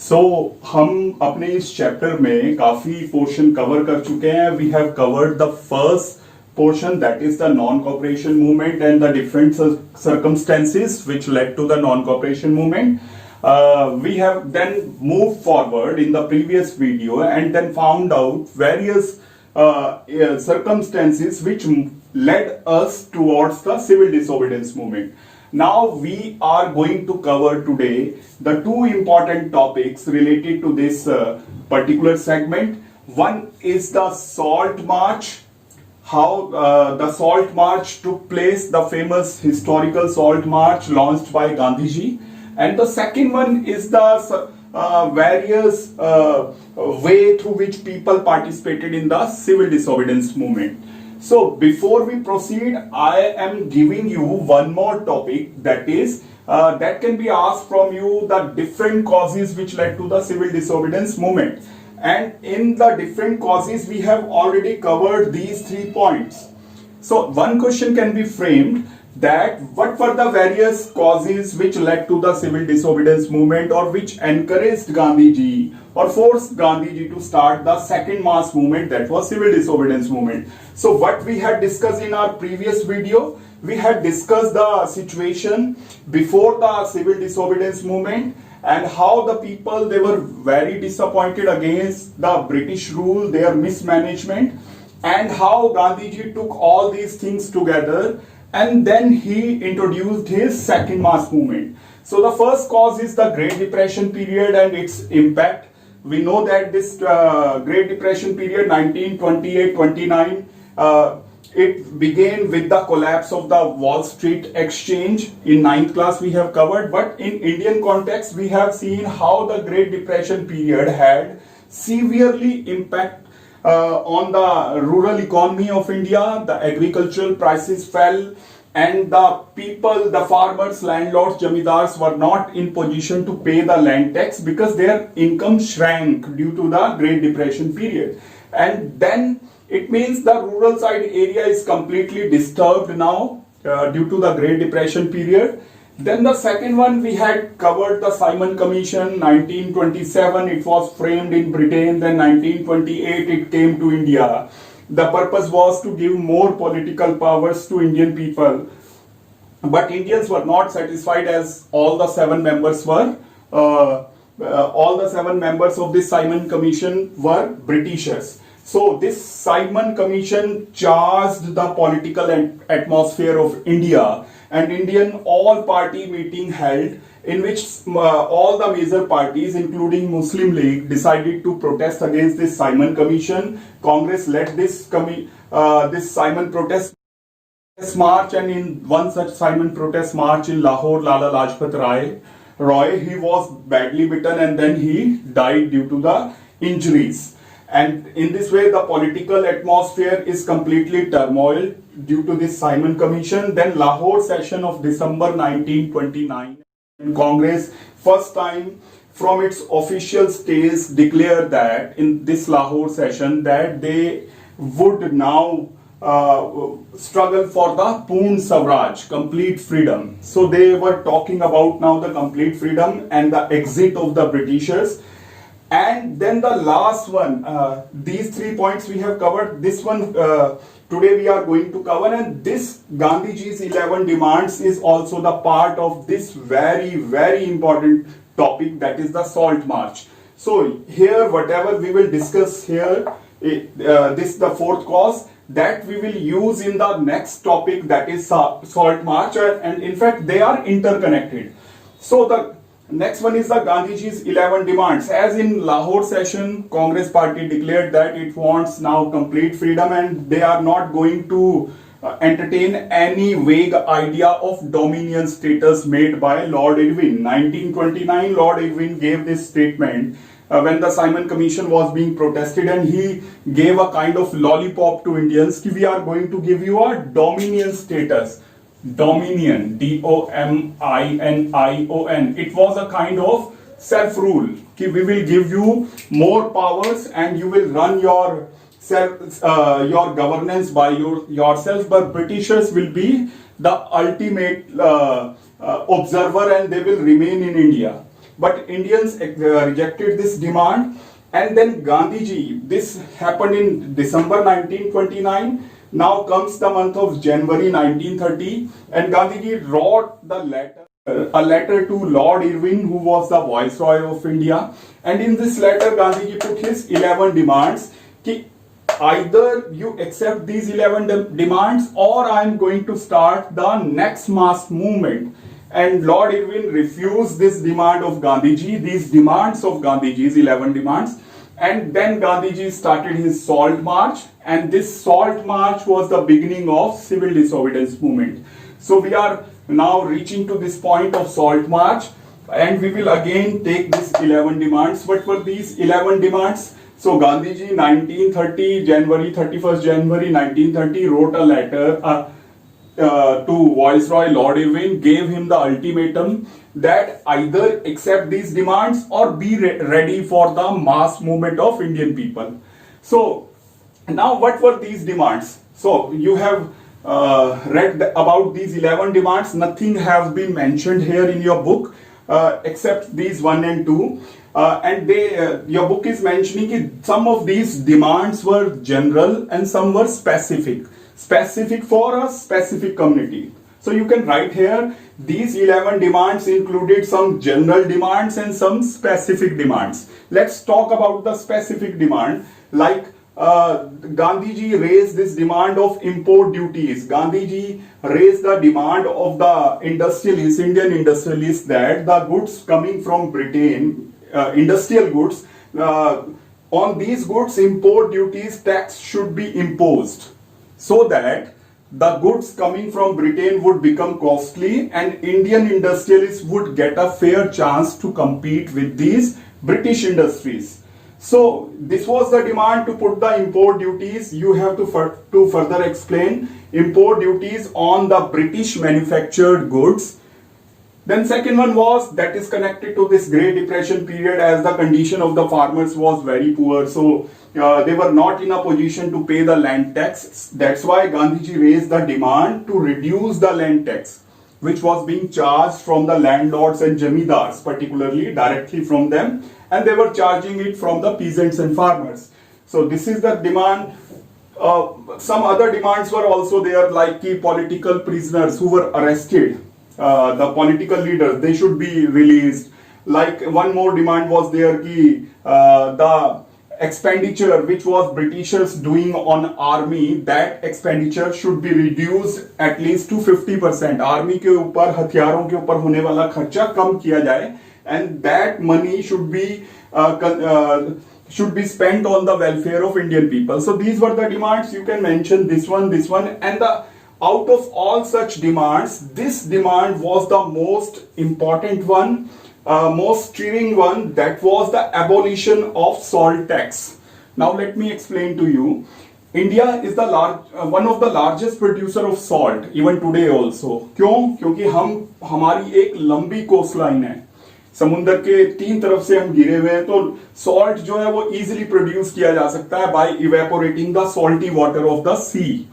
सो हम अपने इस चैप्टर में काफी पोर्शन कवर कर चुके हैं. We have covered the first portion, that is the non-cooperation movement and the different circumstances which led to the non-cooperation movement. We have then moved forward in the previous video and then found out various circumstances which led us towards the civil disobedience movement. Now we are going to cover today the two important topics related to this particular segment. One is the Salt March, how the Salt March took place, the famous historical Salt March launched by Gandhiji, and the second one is the various way through which people participated in the civil disobedience movement. So before we proceed, I am giving you one more topic, that is that can be asked from you, the different causes which led to the civil disobedience movement. And in the different causes, we have already covered these 3 points. So one question can be framed that what were the various causes which led to the civil disobedience movement, or which encouraged Gandhiji or forced Gandhiji to start the second mass movement, that was civil disobedience movement. So what we had discussed in our previous video, we had discussed the situation before the civil disobedience movement, and how the people, they were very disappointed against the British rule, their mismanagement, and how Gandhiji took all these things together and then he introduced his second mass movement. So the first cause is the Great Depression period and its impact. We know that this Great Depression period 1928-29, it began with the collapse of the Wall Street Exchange. In 9th class we have covered, but in Indian context we have seen how the Great Depression period had severely impact on the rural economy of India. The agricultural prices fell and the people, the farmers, landlords, jamidars were not in position to pay the land tax because their income shrank due to the Great Depression period. And then it means the rural side area is completely disturbed now due to the Great Depression period. Then the second one, we had covered the Simon Commission, 1927, it was framed in Britain, then 1928 it came to India. The purpose was to give more political powers to Indian people. But Indians were not satisfied, as all the 7 members were, all the 7 members of this Simon Commission were Britishers. So this Simon Commission charged the political atmosphere of India, and Indian all-party meeting held in which all the major parties, including Muslim League, decided to protest against this Simon Commission. Congress led this Simon protest march, and in one such Simon protest march in Lahore, Lala Lajpat Roy, he was badly bitten and then he died due to the injuries. And in this way, the political atmosphere is completely turmoil due to this Simon Commission. Then Lahore session of December 1929, Congress first time from its official stage declared that in this Lahore session that they would now struggle for the Poorn Swaraj, complete freedom. So they were talking about now the complete freedom and the exit of the Britishers. And then the last one, these 3 points we have covered. This one today we are going to cover, and this Gandhiji's 11 demands is also the part of this very, very important topic, that is the Salt March. So here whatever we will discuss here, this the fourth cause that we will use in the next topic, that is Salt March, and in fact they are interconnected. So the next one is the Gandhiji's 11 demands. As in Lahore session, Congress party declared that it wants now complete freedom and they are not going to entertain any vague idea of dominion status made by Lord Irwin. 1929, Lord Irwin gave this statement when the Simon Commission was being protested, and he gave a kind of lollipop to Indians कि we are going to give you a dominion status. Dominion, D-O-M-I-N-I-O-N. It was a kind of self-rule कि we will give you more powers and you will run your governance by yourself, but Britishers will be the ultimate observer and they will remain in India. but Indians rejected this demand. And then Gandhiji, this happened in December 1929. Now comes the month of January 1930, and Gandhiji wrote a letter to Lord Irwin, who was the Viceroy of India. And in this letter, Gandhiji put his 11 demands. Ki either you accept these 11 demands, or I am going to start the next mass movement. And Lord Irwin refused this demand of Gandhiji, these demands of Gandhiji's 11 demands. And then Gandhiji started his Salt March, and this Salt March was the beginning of civil disobedience movement. So we are now reaching to this point of Salt March, and we will again take these 11 demands. What were these 11 demands? So Gandhiji, 1930, January 31st January 1930, wrote a letter to Viceroy Lord Irwin, gave him the ultimatum that either accept these demands or be ready for the mass movement of Indian people. So now what were these demands? So you have read about these 11 demands. Nothing has been mentioned here in your book except these 1 and 2. And your book is mentioning that some of these demands were general and some were specific for a specific community. So you can write here, these 11 demands included some general demands and some specific demands. Let's talk about the specific demand. Like Gandhiji raised this demand of import duties. Gandhiji raised the demand of the industrialists, Indian industrialists, that the goods coming from Britain, industrial goods, on these goods import duties tax should be imposed, so that the goods coming from Britain would become costly and Indian industrialists would get a fair chance to compete with these British industries. So this was the demand, to put the import duties. You have to further explain import duties on the British manufactured goods. Then second one was, that is connected to this Great Depression period, as the condition of the farmers was very poor. So they were not in a position to pay the land tax. That's why Gandhiji raised the demand to reduce the land tax, which was being charged from the landlords and jamidars, particularly directly from them, and they were charging it from the peasants and farmers. So this is the demand. Some other demands were also there, like political prisoners who were arrested, the political leaders, they should be released. Like one more demand was there, the expenditure which was Britishers doing on army, that expenditure should be reduced at least to 50%. Army के ऊपर, हथियारों के ऊपर होने वाला खर्चा कम किया जाए, and that money should be spent on the welfare of Indian people. So these were the demands. You can mention this one, and out of all such demands, this demand was the most important one, most stirring one, that was the abolition of salt tax. Now let me explain to you. India is the one of the largest producer of salt even today also. क्यों? क्योंकि हमारी एक लंबी coast line है, समुद्र के 3 तरफ से हम घिरे हुए हैं, तो सॉल्ट जो है वो इजीली प्रोड्यूस किया जा सकता है by evaporating the salty water of the sea.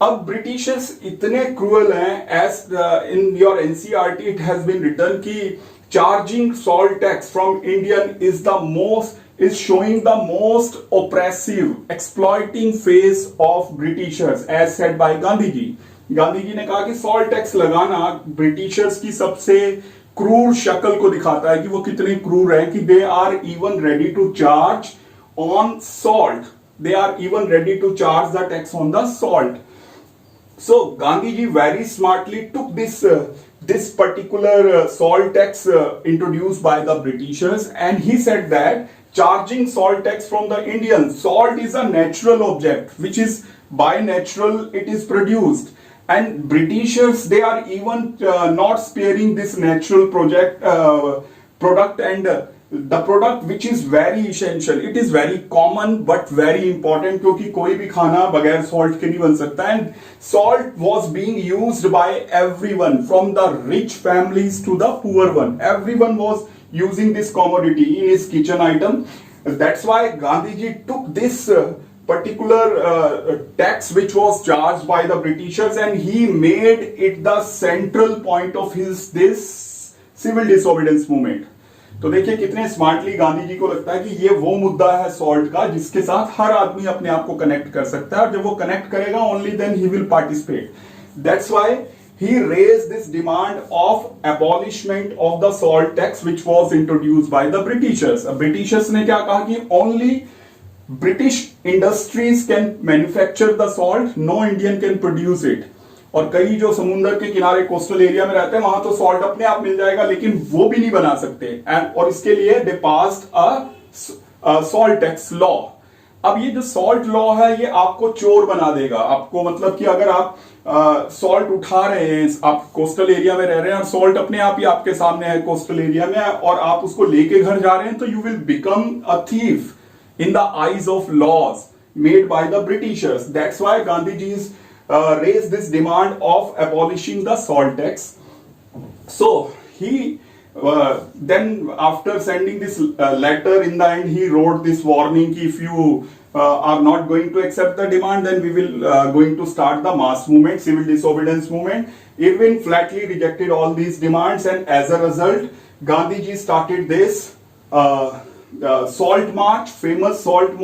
अब ब्रिटिशर्स इतने क्रूअल हैं, as in your NCERT it has been written कि charging salt tax from Indian is showing the most oppressive, exploiting phase of Britishers, as said by Gandhiji. Gandhiji ने कहा कि salt tax लगाना Britishers की सबसे क्रूर शक्ल को दिखाता है कि वो कितने क्रूर हैं, कि they are even ready to charge on salt, they are even ready to charge the tax on the salt. So Gandhiji very smartly took this particular salt tax introduced by the Britishers, and he said that charging salt tax from the Indians, salt is a natural object which is by natural it is produced, and Britishers, they are even not sparing this natural product, and the product which is very essential, it is very common but very important, क्योंकि कोई भी खाना बगैर salt के नहीं बन सकता. And salt was being used by everyone, from the rich families to the poor one. Everyone was using this commodity in his kitchen item. That's why Gandhiji took this particular tax which was charged by the Britishers, and he made it the central point of this civil disobedience movement. तो देखिए कितने smartly Gandhi ji को लगता है कि ये वो मुद्दा है सॉल्ट का जिसके साथ हर आदमी अपने आप को कनेक्ट कर सकता है, और जब वो कनेक्ट करेगा only then he will participate. That's why he raised this demand of abolishment of the salt tax which was introduced by the Britishers. Britishers ने क्या कहा कि only British industries can manufacture the salt, no Indian can produce it. और कई जो समुद्र के किनारे कोस्टल एरिया में रहते हैं वहां तो सॉल्ट अपने आप मिल जाएगा, लेकिन वो भी नहीं बना सकते. एंड और इसके लिए they passed a salt tax law. अब ये जो सॉल्ट लॉ है ये आपको चोर बना देगा. आपको मतलब कि अगर आप सॉल्ट उठा रहे हैं, आप कोस्टल एरिया में रह रहे हैं और सॉल्ट अपने आप ही आपके सामने है कोस्टल एरिया में, और आप उसको लेके घर जा रहे हैं, तो you will become a thief in the eyes of laws made by the Britishers. That's why Gandhi ji raised this demand of abolishing the salt tax. So he then after sending this letter, in the end he wrote this warning: if you are not going to accept the demand, then we will going to start the mass movement, civil disobedience movement. Irwin flatly rejected all these demands, and as a result, Gandhi ji started this salt march, famous salt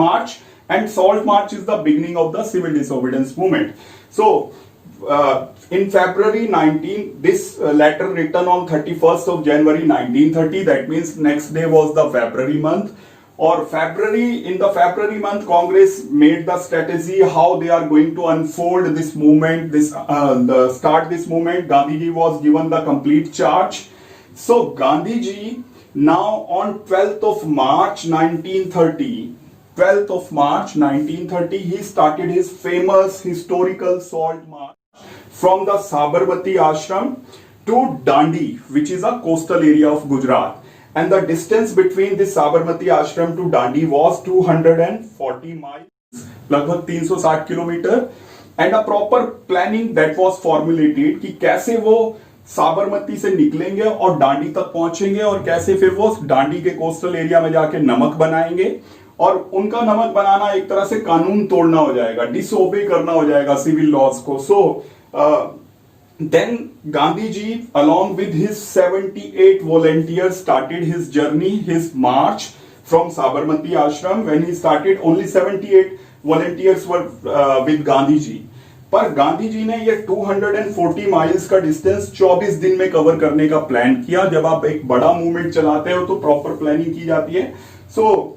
march. And salt march is the beginning of the civil disobedience movement. So in February 19, this letter written on 31st of January 1930, that means next day was the February month. Or in the February month, Congress made the strategy how they are going to unfold this movement, start this movement. Gandhi ji was given the complete charge. So Gandhi ji now on 12th of March 1930, 12th of March 1930, he started his famous historical salt march from the Sabarmati ashram to Dandi, which is a coastal area of Gujarat. And the distance between this Sabarmati ashram to Dandi was 240 miles, लगभग 360 kilometre. And a proper planning that was formulated कि कैसे वो साबरमती से निकलेंगे और डांडी तक पहुंचेंगे, और कैसे फिर वो डांडी के कोस्टल एरिया में जाके नमक बनाएंगे. और उनका नमक बनाना एक तरह से कानून तोड़ना हो जाएगा, डिसओबे करना हो जाएगा सिविल लॉज को. So then Gandhi ji along with his 78 volunteers started his journey, his march from Sabarmati ashram. When he started, only 78 volunteers were with Gandhi ji. पर गांधी जी ने ये 240 माइल्स का डिस्टेंस 24 दिन में कवर करने का प्लान किया. जब आप एक बड़ा मूवमेंट चलाते हो तो प्रॉपर प्लानिंग की जाती है. सो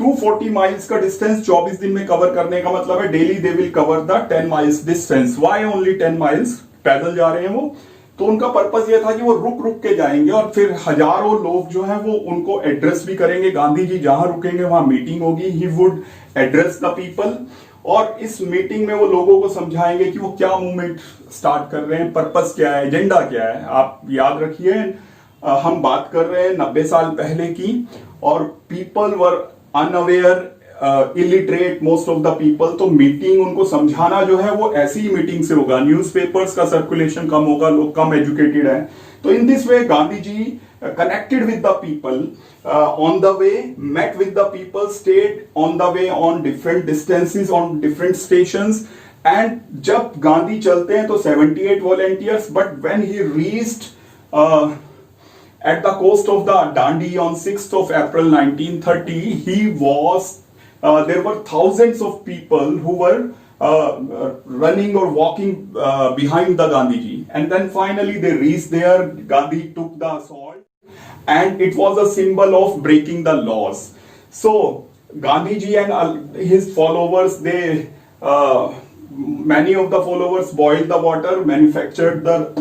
240 माइल्स का डिस्टेंस 24 दिन में कवर करने का मतलब है daily they will cover the 10 miles distance. Why only 10 miles? पैदल जा रहे हैं वो, तो उनका पर्पस ये था कि वो रुक रुक के जाएंगे और फिर हजारों लोग जो हैं वो उनको एड्रेस भी करेंगे. गांधी जी जहां रुकेंगे वहां मीटिंग होगी, he would address the people, और इस मीटिंग में वो लोगों को समझाएंगे कि वो क्या मूवमेंट स्टार्ट कर रहे हैं, पर्पस क्या है, एजेंडा क्या है. आप याद रखिए हम बात कर रहे हैं 90 साल पहले की, और people were unaware, illiterate most of the people. तो मीटिंग उनको समझाना जो है वो ऐसी ही मीटिंग से होगा. न्यूज़पेपर्स का सर्कुलेशन कम होगा, लोग कम एजुकेटेड हैं. तो in this way Gandhi ji connected with the people on the way, met with the people, stayed on the way on different distances, on different stations. And जब गांधी चलते हैं तो 78 volunteers, but when he reached at the coast of the Dandi on 6th of April 1930, he was there were thousands of people who were running or walking behind the Gandhiji. And then finally they reached there. Gandhi took the salt, and it was a symbol of breaking the laws. So Gandhiji and his followers, they many of the followers boiled the water, manufactured the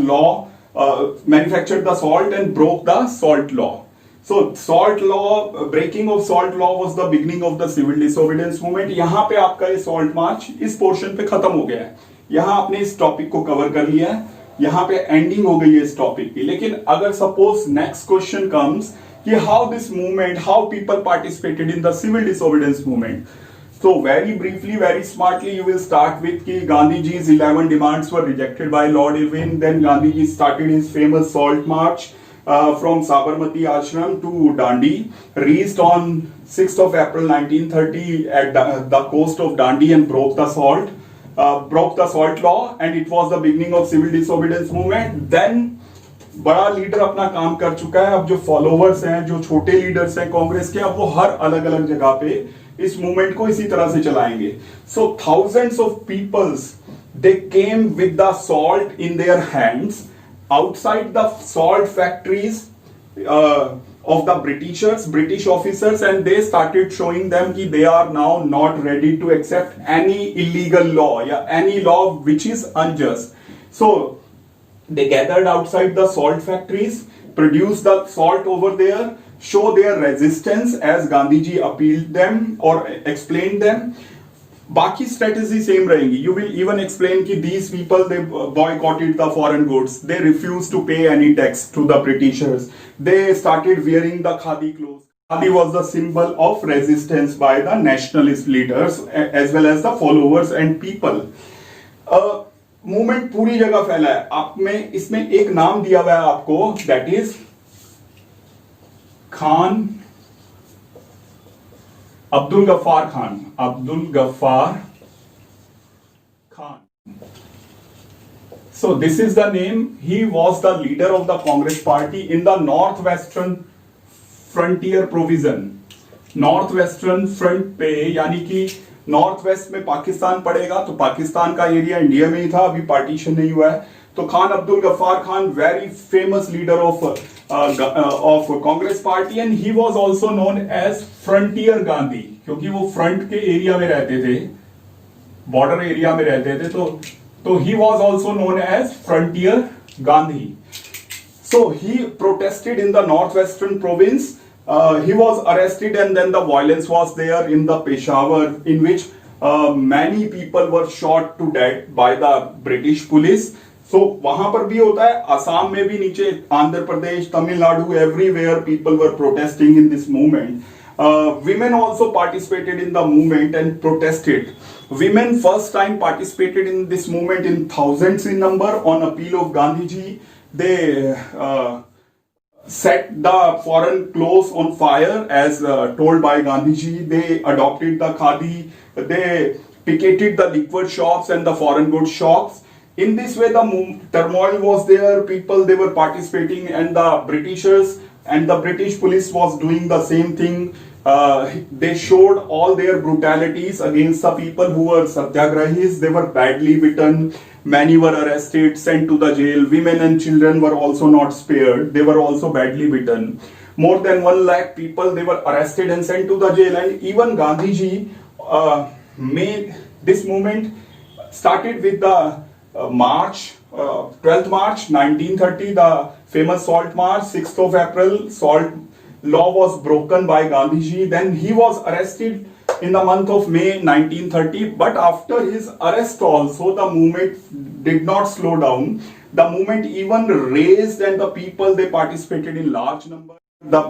salt, and broke the salt law. So salt law, breaking of salt law was the beginning of the civil disobedience movement. यहाँ पे आपका ये salt march इस portion पे खत्म हो गया है. यहाँ आपने इस टॉपिक को कवर कर लिया है, यहाँ पे एंडिंग हो गई है इस टॉपिक की. लेकिन अगर सपोज नेक्स्ट क्वेश्चन कम्स कि how this movement, how people participated in the civil disobedience movement, so very briefly, very smartly, you will start with कि Gandhiji's 11 demands were rejected by Lord Irwin. Then Gandhiji started his famous salt march from Sabarmati ashram to Dandi, reached on 6th of April 1930 at the coast of Dandi, and broke the salt law, and it was the beginning of civil disobedience movement. Then बड़ा leader अपना काम कर चुका है, अब जो followers हैं, जो छोटे लीडर्स हैं कांग्रेस के, अब वो हर अलग अलग जगह पे इस मूवमेंट को इसी तरह से चलाएंगे. So thousands of peoples they came with the salt in their hands outside the salt factories of the British officers, and they started showing them that they are now not ready to accept any illegal law, any law which is unjust. So they gathered outside the salt factories, produced the salt over there, show their resistance as Gandhiji appealed them or explained them. बाकी strategy same रहेंगी. You will even explain कि these people they boycotted the foreign goods, they refuse to pay any tax to the Britishers, they started wearing the khadi cloth. Khadi was the symbol of resistance by the nationalist leaders as well as the followers and people. Movement पूरी जगह फैला है. आप में इसमें एक नाम दिया हुआ है आपको, that is Khan Abdul Ghaffar Khan. Abdul Ghaffar Khan. So this is the name. He was the leader of the Congress party in the northwestern frontier provision. Northwestern front पे, यानी कि नॉर्थ वेस्ट में पाकिस्तान पड़ेगा, तो पाकिस्तान का एरिया इंडिया में ही था, अभी पार्टीशन नहीं हुआ है. तो Khan Abdul Ghaffar Khan, very famous leader of Congress party, and he was also known as Frontier Gandhi, क्योंकि वो फ्रंट के एरिया में रहते थे, बॉर्डर एरिया में रहते थे, तो he was also known as Frontier Gandhi. So he protested in the north western province. He was arrested, and then the violence was there in the Peshawar, in which many people were shot to death by the British police. So वहां पर भी होता है, असम में भी, नीचे Andhra Pradesh, Tamil Nadu, everywhere people were protesting in this movement. Women also participated in the movement and protested. Women first time participated in this movement in thousands in number on appeal of Gandhiji. They set the foreign clothes on fire as told by Gandhiji. They adopted the khadi. They picketed the liquor shops and the foreign goods shops. In this way, the turmoil was there. People, they were participating, and the Britishers and the British police was doing the same thing. They showed all their brutalities against the people who were satyagrahis. They were badly beaten. Many were arrested, sent to the jail. Women and children were also not spared. They were also badly beaten. More than 1 lakh people, they were arrested and sent to the jail. And even Gandhiji made this movement, started with the March, 12th March 1930, the famous Salt March. 6th of April, Salt law was broken by Gandhiji. Then he was arrested in the month of May 1930, but after his arrest also, the movement did not slow down. The movement even raised, and the people, they participated in large number. The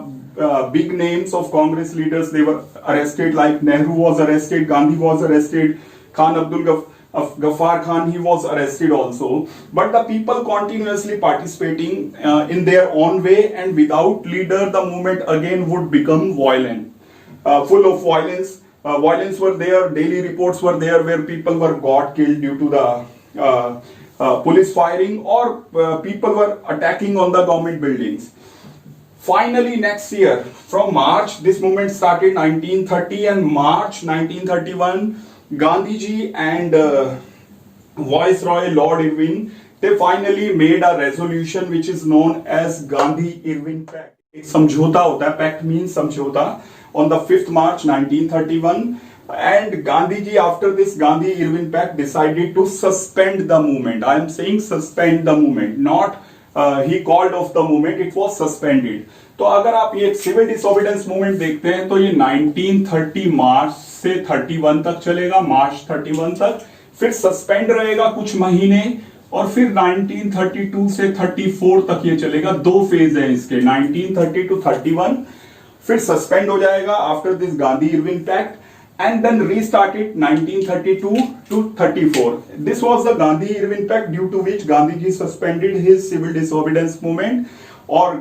big names of Congress leaders, they were arrested, like Nehru was arrested, Gandhi was arrested, Khan Abdul Ghaffar Khan, he was arrested also. But the people continuously participating in their own way, and without leader, the movement again would become violent, full of violence. Violence were there, daily reports were there where people were got killed due to the police firing, or people were attacking on the government buildings. Finally, next year, from March, this movement started 1930, and March 1931, Gandhiji and Viceroy Lord Irwin, they finally made a resolution which is known as Gandhi-Irwin Pact. एक समझौता होता है, pact means समझौता, on the 5th March 1931, and Gandhiji, after this Gandhi-Irwin Pact, decided to suspend the movement. I am saying suspend the movement, not he called off the movement, it was suspended. तो अगर आप ये civil disobedience movement देखते हैं, तो ये 1930 मार्च से 31 तक चलेगा, मार्च 31 तक, फिर सस्पेंड रहेगा कुछ महीने, और फिर 1932 से 34 तक ये चलेगा. 2 फेज है इसके, 1930 to 31, फिर सस्पेंड हो जाएगा after this Gandhi Irwin pact, and then restarted 1932 to 34. This was the Gandhi-Irwin Pact, due to which Gandhiji suspended his civil disobedience movement, और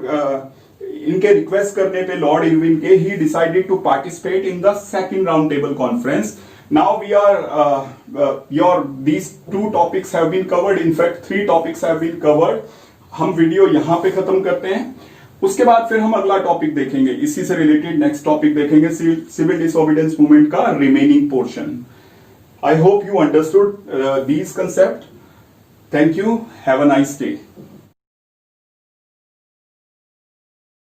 इनके रिक्वेस्ट करने पे लॉर्ड इरविन के, he decided to participate in the second round table conference. Now we are these 2 topics have been covered. In fact, 3 topics have been covered. हम video यहां पे खत्म करते हैं। उसके बाद फिर हम अगला टॉपिक देखेंगे, इसी से रिलेटेड नेक्स्ट टॉपिक देखेंगे, सिविल डिसोबीडियंस मूवमेंट का remaining portion. I hope you understood these concept. Thank you, have a nice day.